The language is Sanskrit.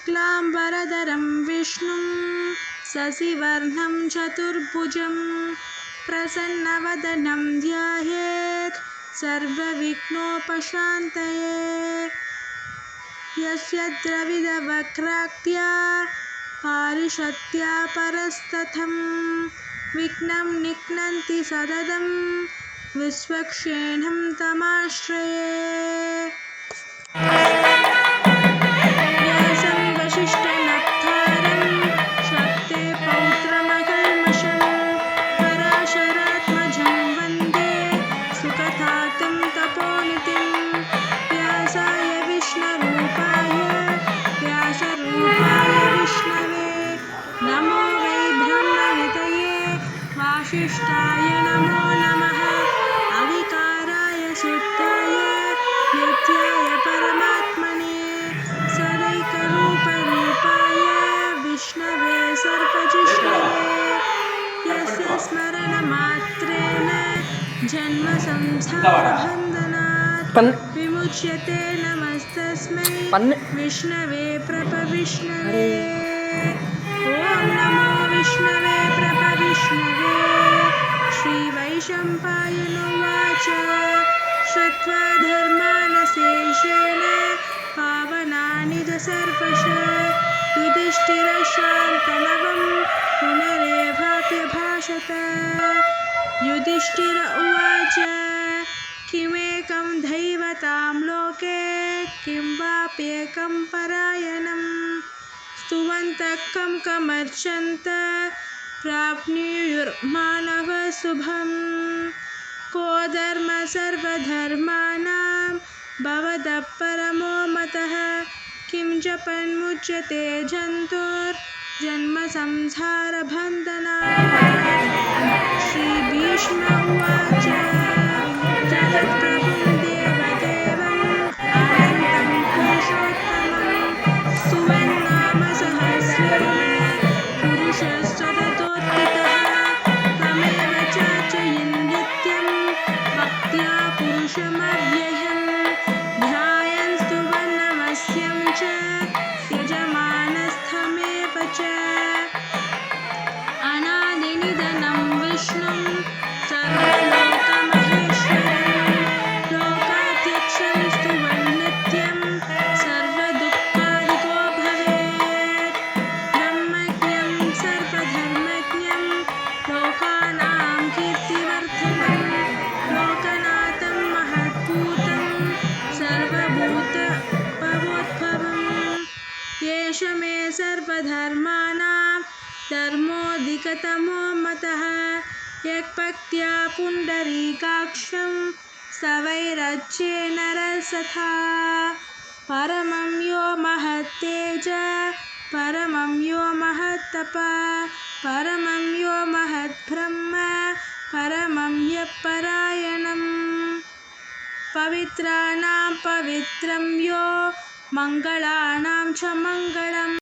शुक्लाम्बरधरं विष्णुं शशिवर्णं चतुर्भुजं प्रसन्नवदनं ध्यायेत् सर्वविघ्नोपशान्तये। यस्य द्रविडवक्त्राद्या पारिषद्या परस्तथं विघ्नं निघ्नन्ति सततं विश्वक्सेनं तमाश्रये। व्यासं वसिष्ठनप्तारं शक्ते पौत्रमकल्मषं पराशरात्मजं वन्दे सुकथातं तपोनिधिं। व्यासाय विष्णुरूपाय व्यासरूपाय विष्णवे नमो वै ब्रह्मनिधये वासिष्ठाय नमो नमः। अविकाराय शुद्धाय नित्याय परमात्मने सदैकरूपरूपाय विष्णवे सर्वजिष्णवे। यस्य स्मरणमात्रेण जन्मसंसारबन्धनात् विमुच्यते नमस्तस्मै विष्णवे प्रभविष्णवे। ॐ नमो विष्णवे प्रभविष्णवे। श्रीवैशम्पायन उवाच श्रुत्वा धर्मानशेषेण पावनानि च सर्वशः युधिष्ठिरशान्तनवं पुनरेवाप्यभाषत। युधिष्ठिर उवाच किमेकं दैवतां लोके किं वाप्येकं परायणं स्तुवन्तः कं कमर्चन्त प्राप्नुयुर्मानवः शुभम्। को धर्म सर्वधर्माणां भवतः परमो मतः किं जपन्मुच्यते जन्तुर्जन्मसंसारबन्धनात्। श्रीभीष्म उवाच जगत्प्रभुं देवदेवम् अनन्तं पुरुषोत्तमं स्तुवन्नाम सहस्रेण पुरुषस्तततोत्थितः तमेव चार्चयन् नित्यं भक्त्या पुरुषमव्ययम् ध्यायन् स्तुवन् नमस्यं च यजमानस्थमेव च। अनादिनिधनं विष्णुं सर्वलोकमहेश्वरं लोकाध्यक्षं स्तुवन् नित्यं सर्वदुःखादिको भवेत्। ब्रह्मज्ञं सर्वधर्मज्ञं लोकानां कीर्तिवर्धनं लोकनाथं महद्भूतं सर्वभूतभवोद्भवम्। एष मे सर्वधर्माणां धर्मोऽधिकतमो मतः यक्भक्त्या पुण्डरीकाक्षं स्तवैरर्च्ये नरस्तथा। परमं यो महत्तेज परमं यो महत्तप परमं यो महद्ब्रह्म परमं यः परायणं। पवित्राणां पवित्रं यो मङ्गलानां च मङ्गलम्।